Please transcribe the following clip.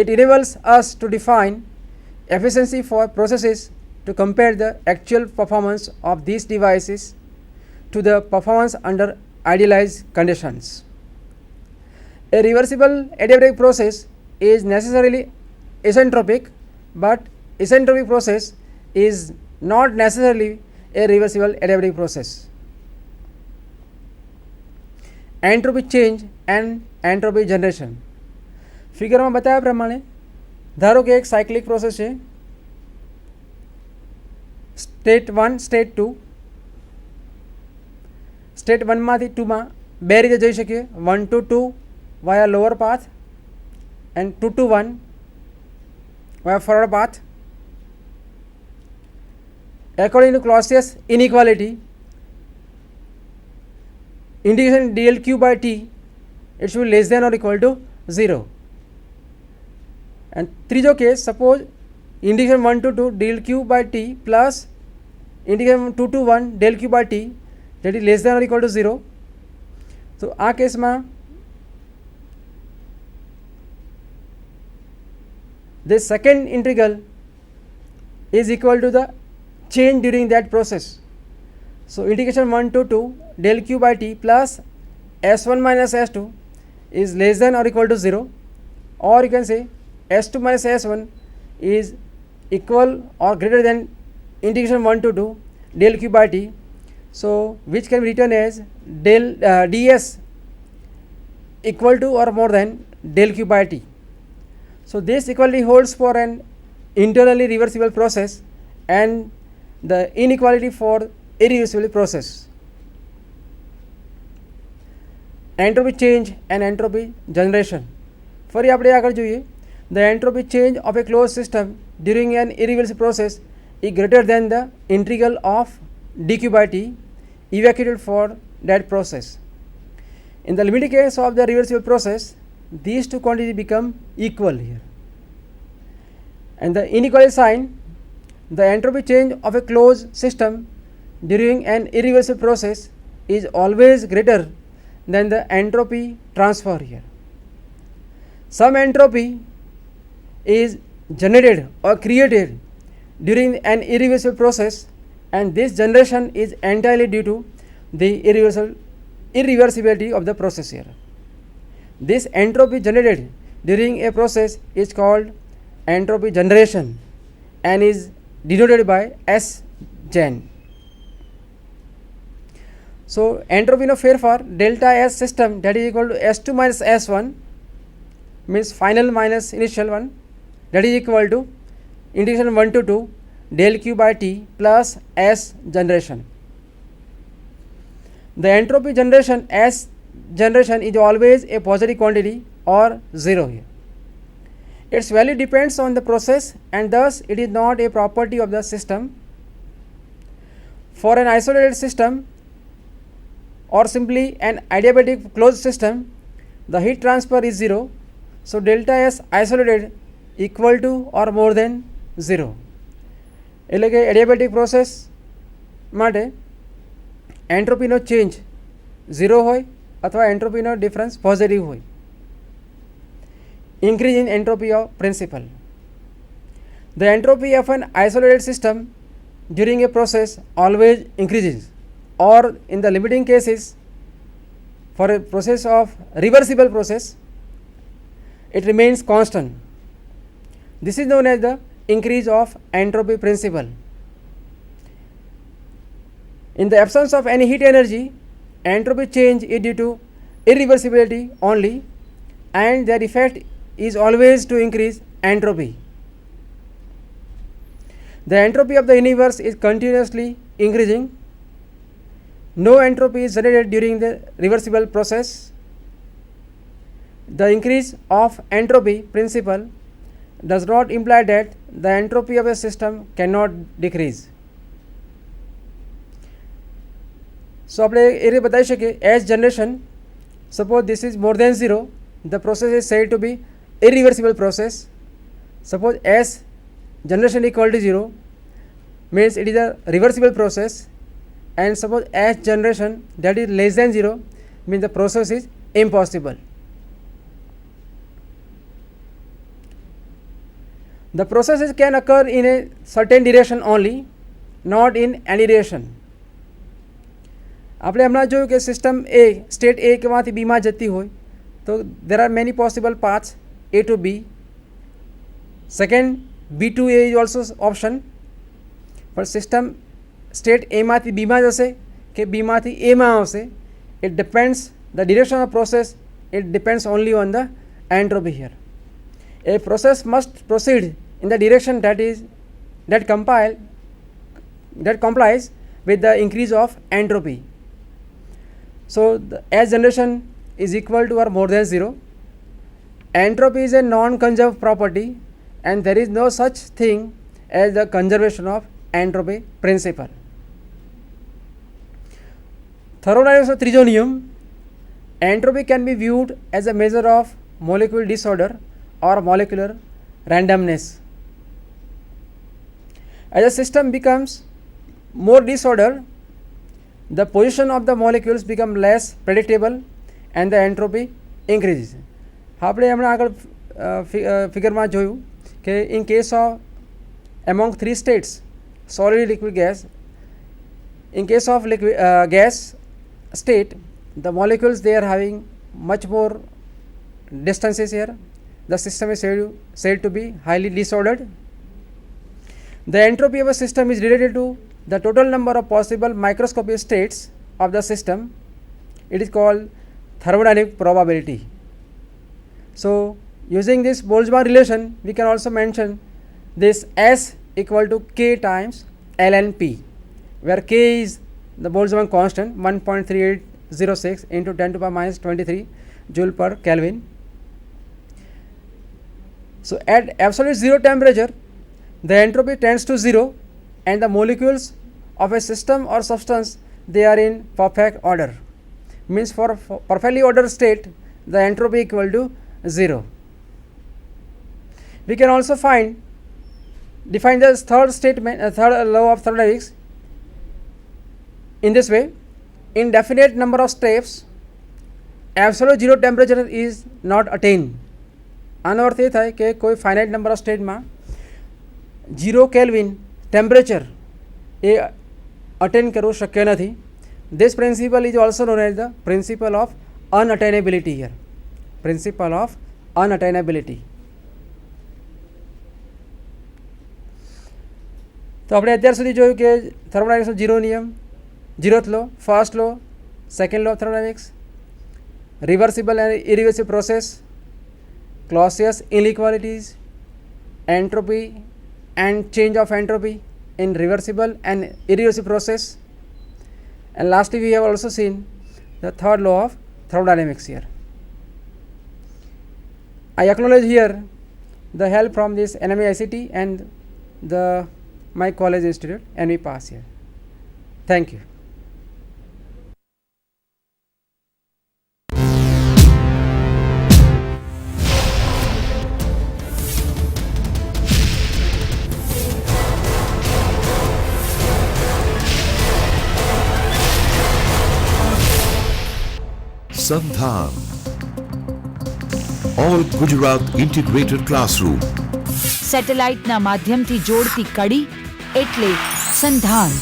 It enables us to define efficiency for processes to compare the actual performance of these devices to the performance under idealized conditions. A reversible adiabatic process is necessarily isentropic, but isentropic process is not necessarily a reversible adiabatic process. Entropy change and entropy generation. ફિગરમાં બતાવ્યા પ્રમાણે ધારો કે એક cyclic process છે, state 1 state 2. State 1માંથી 2માં બે રીતે જઈ શકીએ, 1 to 2 via lower path and 2 to 1 via forward path. According to Clausius inequality, integration dl q by t, it should be less than or equal to 0. And ત્રીજો case, suppose integration 1 to 2 dl q by t plus integration 2 to 1 del q by t, that is less than or equal to 0. તો આ કેસમાં the second integral is equal to the change during that process. So integration 1 to 2 del q by t plus s1 minus s2 is less than or equal to 0, or you can say s2 minus s1 is equal or greater than integration 1 to 2 del q by t. So which can be written as del ds equal to or more than del q by t. So this equality holds for an internally reversible process and the inequality for irreversible process. Entropy change and entropy generation. ફરી આપણે આગળ જોઈએ. The entropy change of a close system during an irreversible process is greater than the integral of dq by t evacuated for that process. In the limited case of the reversible process, these two quantities become equal here. And the inequality sign, the entropy change of a closed system during an irreversible process is always greater than the entropy transfer here. Some entropy is generated or created during an irreversible process, and this generation is entirely due to the irreversibility of the process here. This entropy generated during a process is called entropy generation and is denoted by S gen. So entropy no ફેરફાર delta S system, that is equal to S2 minus S1, means final minus initial one, that is equal to integration 1 to 2 del q by t plus S generation. The entropy generation S generation is always a positive quantity or 0 here. Its value depends on the process and thus it is not a property of the system. For an isolated system or simply an adiabatic closed system, the heat transfer is 0. So delta S isolated equal to or more than 0. એટલે કે adiabatic process માટે એન્ટ્રોપીનો change 0 હોય અથવા એન્ટ્રોપીનો difference positive હોય. Increase in entropy of principle. The entropy of an isolated system during a process always increases, or in the limiting cases for a process of reversible process it remains constant. This is known as the increase of entropy principle. In the absence of any heat energy, entropy change is due to irreversibility only, and their effect is always to increase entropy. The entropy of the universe is continuously increasing. No entropy is generated during the reversible process. The increase of entropy principle does not imply that the entropy of a system cannot decrease. So આપણે એ રીતે બતાવી શકીએ S generation, suppose this is more than 0, the process is said to be irreversible process. Suppose S generation equal to 0 means it is a reversible process, and suppose S generation that is less than 0 means the process is impossible. The processes can occur in a certain direction only, not in any direction. આપણે હમણાં જોયું કે system એ state એ કેમાંથી બીમાં જતી હોય તો there are many possible paths A to B. Second, B to A is also option. પણ system state એમાંથી બીમાં જશે કે બીમાંથી એમાં આવશે, it depends the direction of process, it depends only on the entropy here. A process must proceed in the direction that complies with the increase of entropy. So as generation is equal to or more than 0, entropy is a non-conserved property and there is no such thing as the conservation of entropy principle. Thermodynamics of ત્રીજો નિયમ, entropy can be viewed as a measure of molecular disorder or molecular randomness. As a system becomes more disordered, the position of the molecules become less predictable and the entropy increases. આપણે હમણાં આગળ ફિગરમાં જોયું કે in case of among three states, solid, liquid, gas, in case of liquid gas state, the molecules they are having much more distances here. The system is said to be highly disordered. The entropy of a system is related to the total number of possible microscopic states of the system. It is called thermodynamic probability. So using this Boltzmann relation, we can also mention this S equal to K times ln P, where K is the Boltzmann constant 1.3806 into 10 to the power minus 23 joule per Kelvin. So at absolute zero temperature, the entropy tends to zero and the molecules of a system or substance, they are in perfect order. Means for perfectly ordered state, the entropy equal to 0. We can also define the third law of thermodynamics in this way. In definite number of steps, absolute zero temperature is not attained. આનો અર્થ એ થાય કે કોઈ finite number of સ્ટેટમાં 0 kelvin temperature એ attain કરવું શક્ય નથી. This principle is also known as the principle of unattainability here. Principle of unattainability. તો આપણે અત્યાર સુધી જોયું કે થર્મોડાયનેમિક્સનો ઝીરો નિયમ, zeroth law, first law, second law of thermodynamics, reversible and irreversible process, Clausius inequalities, entropy and change of entropy in reversible and irreversible process, and lastly we have also seen the third law of thermodynamics here. I acknowledge here the help from this NME ICT and my college institute NV Pass here. Thank you. Sandhan, All Gujarat Integrated Classroom. સેટેલાઇટના માધ્યમથી જોડતી કડી એટલે સંધાન.